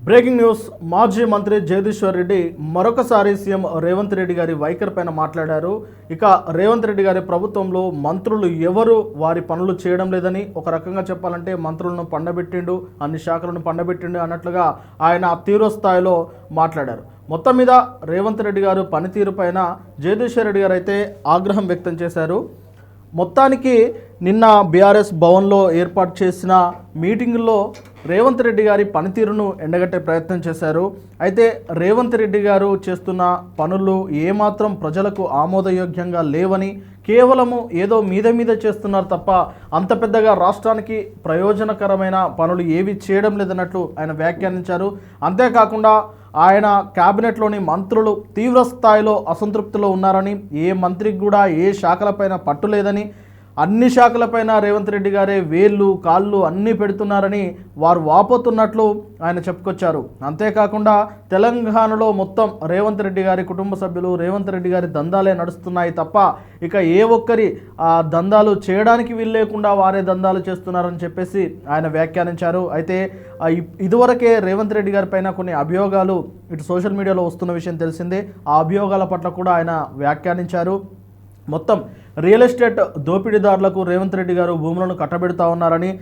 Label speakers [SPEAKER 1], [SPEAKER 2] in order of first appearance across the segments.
[SPEAKER 1] Breaking news. మాజీ మంత్రి జగదీశ్వర్ రెడ్డి మరొకసారి సీఎం రేవంత్ రెడ్డి గారి వైఖరి పైన మాట్లాడారు. ఇక రేవంత్ రెడ్డి గారి ప్రభుత్వంలో మంత్రులు ఎవరు వారి పనులు చేయడం లేదని, ఒక రకంగా చెప్పాలంటే మంత్రులను పండబెట్టిండు, అన్ని శాఖలను పండబెట్టిండు అన్నట్లుగా ఆయన తీవ్ర స్థాయిలో మాట్లాడారు. మొత్తం మీద రేవంత్ రెడ్డి గారు పనితీరు పైన జగదీశ్వర్ రెడ్డి గారు అయితే ఆగ్రహం వ్యక్తం చేశారు. మొత్తానికి నిన్న బీఆర్ఎస్ భవన్లో ఏర్పాటు చేసిన మీటింగుల్లో రేవంత్ రెడ్డి గారి పనితీరును ఎండగట్టే ప్రయత్నం చేశారు. అయితే రేవంత్ రెడ్డి గారు చేస్తున్న పనులు ఏమాత్రం ప్రజలకు ఆమోదయోగ్యంగా లేవని, కేవలము ఏదో మీద చేస్తున్నారు తప్ప అంత పెద్దగా రాష్ట్రానికి ప్రయోజనకరమైన పనులు ఏవి చేయడం లేదన్నట్లు ఆయన వ్యాఖ్యానించారు. అంతేకాకుండా ఆయన క్యాబినెట్లోని మంత్రులు తీవ్ర స్థాయిలో అసంతృప్తిలో ఉన్నారని, ఏ మంత్రికి కూడా ఏ శాఖలపైన పట్టు లేదని, అన్ని శాఖలపైన రేవంత్ రెడ్డి గారే వేళ్ళు కాళ్ళు అన్నీ పెడుతున్నారని వారు వాపోతున్నట్లు ఆయన చెప్పుకొచ్చారు. అంతేకాకుండా తెలంగాణలో మొత్తం రేవంత్ రెడ్డి గారి కుటుంబ సభ్యులు, రేవంత్ రెడ్డి గారి దందాలే నడుస్తున్నాయి తప్ప ఇక ఏ ఒక్కరి దందాలు చేయడానికి వీల్లేకుండా వారే దందాలు చేస్తున్నారని చెప్పేసి ఆయన వ్యాఖ్యానించారు. అయితే ఇదివరకే రేవంత్ రెడ్డి గారి పైన కొన్ని అభియోగాలు ఇటు సోషల్ మీడియాలో వస్తున్న విషయం తెలిసిందే. ఆ అభియోగాల పట్ల కూడా ఆయన వ్యాఖ్యానించారు. మొత్తం రియల్ ఎస్టేట్ దోపిడీదారులకు రేవంత్ రెడ్డి గారు భూములను కట్టబెడతా ఉన్నారని,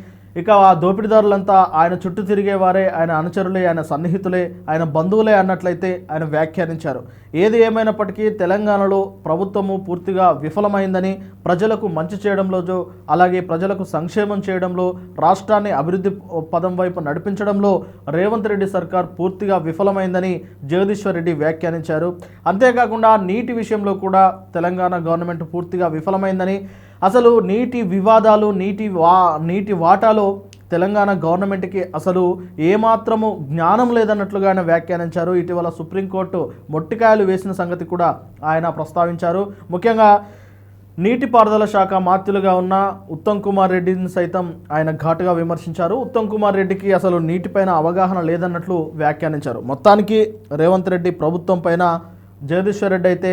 [SPEAKER 1] ఇక ఆ దోపిడీదారులంతా ఆయన చుట్టూ తిరిగేవారే, ఆయన అనుచరులే, ఆయన సన్నిహితులే, ఆయన బంధువులే అన్నట్లయితే ఆయన వ్యాఖ్యానించారు. ఏది ఏమైనప్పటికీ తెలంగాణలో ప్రభుత్వము పూర్తిగా విఫలమైందని, ప్రజలకు మంచి చేయడంలో, అలాగే ప్రజలకు సంక్షేమం చేయడంలో, రాష్ట్రాన్ని అభివృద్ధి పదం వైపు నడిపించడంలో రేవంత్ రెడ్డి సర్కార్ పూర్తిగా విఫలమైందని జగదీశ్వర్ రెడ్డి వ్యాఖ్యానించారు. అంతేకాకుండా నీటి విషయంలో కూడా తెలంగాణ గవర్నమెంట్ పూర్తిగా విఫలమైందని, అసలు నీటి వివాదాలు, నీటి వాటాలో తెలంగాణ గవర్నమెంట్కి అసలు ఏమాత్రము జ్ఞానం లేదన్నట్లుగా ఆయన వ్యాఖ్యానించారు. ఇటీవల సుప్రీంకోర్టు మొట్టికాయలు వేసిన సంగతి కూడా ఆయన ప్రస్తావించారు. ముఖ్యంగా నీటిపారుదల శాఖ మాత్యులుగా ఉన్న ఉత్తమ్ కుమార్ రెడ్డిని సైతం ఆయన ఘాటుగా విమర్శించారు. ఉత్తమ్ కుమార్ రెడ్డికి అసలు నీటిపైన అవగాహన లేదన్నట్లు వ్యాఖ్యానించారు. మొత్తానికి రేవంత్ రెడ్డి ప్రభుత్వం పైన జగదీశ్వర్ రెడ్డి అయితే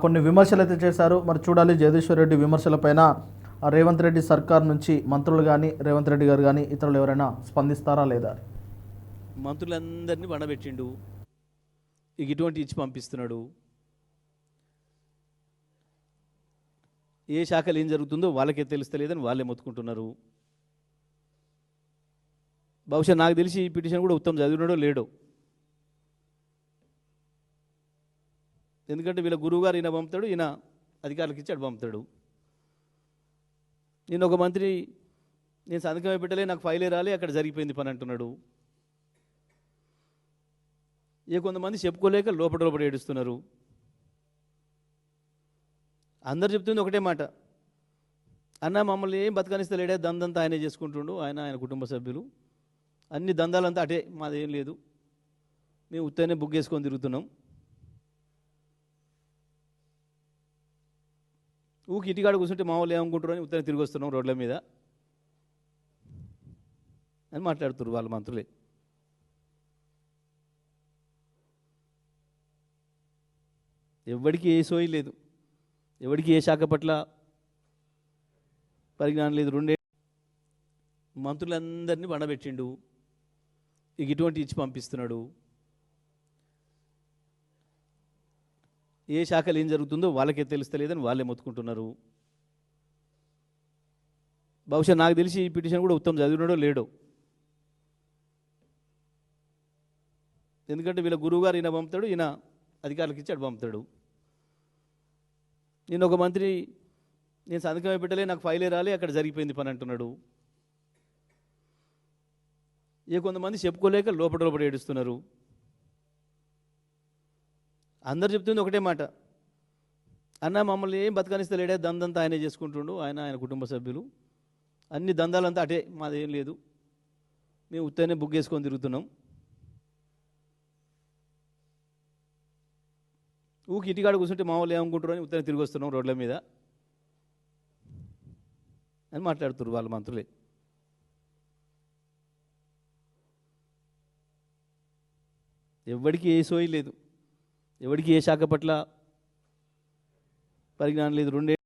[SPEAKER 1] కొన్ని విమర్శలు అయితే చేశారు. మరి చూడాలి జగదీశ్వర్ రెడ్డి విమర్శలపైన రేవంత్ రెడ్డి సర్కార్ నుంచి మంత్రులు కానీ, రేవంత్ రెడ్డి గారు కానీ, ఇతరులు ఎవరైనా స్పందిస్తారా లేదా?
[SPEAKER 2] మంత్రులందరినీ బండబెట్టిండు, ఇక ఇటువంటి ఇచ్చి పంపిస్తున్నాడు. ఏ శాఖలు ఏం జరుగుతుందో వాళ్ళకే తెలుస్తలేదని వాళ్ళే మొత్తుకుంటున్నారు. బహుశా నాకు తెలిసి ఈ పిటిషన్ కూడా ఉత్తమ్ చదివినాడో లేడో. ఎందుకంటే వీళ్ళ గురువు గారు ఈయన పంపుతాడు, ఈయన అధికారులకు ఇచ్చి అటు పంపుతాడు. నేను ఒక మంత్రి నేను సంతకం పెట్టలే, నాకు ఫైలే రాలే, అక్కడ జరిగిపోయింది పని అంటున్నాడు. కొంతమంది చెప్పుకోలేక లోపల ఏడుస్తున్నారు. అందరు చెప్తుంది ఒకటే మాట, అన్న మమ్మల్ని ఏం బతకనిస్తలేడే, దందంతా ఆయనే చేసుకుంటుండు, ఆయన కుటుంబ సభ్యులు, అన్ని దందాలంతా అటే, మాదేం లేదు, మేము ఉత్తనే బుక్ చేసుకొని తిరుగుతున్నాం. ఊకి ఇంటికాడ కూర్చుంటే మా వాళ్ళు ఏమనుకుంటారు అని ఉత్తరం తిరిగి వస్తున్నాం రోడ్ల మీద అని మాట్లాడుతున్నారు వాళ్ళ మంత్రులే. ఎవరికి ఏ సోయి లేదు, ఎవరికి ఏ శాఖ పట్ల పరిజ్ఞానం లేదు. మంత్రులందరినీ బండబెట్టిండు, ఇక ఇటువంటి ఇచ్చి పంపిస్తున్నాడు. ఏ శాఖలు ఏం జరుగుతుందో వాళ్ళకే తెలుస్తలేదని వాళ్ళే మొత్తుకుంటున్నారు. బహుశా నాకు తెలిసి ఈ పిటిషన్ కూడా ఉత్తమ్ చదివినాడో లేడో. ఎందుకంటే వీళ్ళ గురువు గారు ఈయన పంపుతాడు, ఈయన అధికారులకు ఇచ్చి అటు పంపుతాడు. నేను ఒక మంత్రి నేను సంతకం పెట్టలే, నాకు ఫైలే రాలే, అక్కడ జరిగిపోయింది పని అంటున్నాడు. కొంతమంది చెప్పుకోలేక లోపల ఏడుస్తున్నారు. అందరు చెప్తుంది ఒకటే మాట, అన్న మమ్మల్ని ఏం బతకనిస్తలేడే, దందంతా ఆయనే చేసుకుంటుండు, ఆయన కుటుంబ సభ్యులు, అన్ని దందాలంతా అటే, మాదేం లేదు, మేము ఉత్తనే బుక్ చేసుకొని తిరుగుతున్నాం. ఊకి ఇంటికాడ కూర్చుంటే మా వాళ్ళు ఏమనుకుంటారు అని ఉత్తనే తిరిగి వస్తున్నాం రోడ్ల మీద అని మాట్లాడుతున్నారు వాళ్ళ మంత్రులే. ఎవరికి ఏ సోయి లేదు, ఎవరికి ఏ శాఖ పట్ల పరిజ్ఞానం లేదు.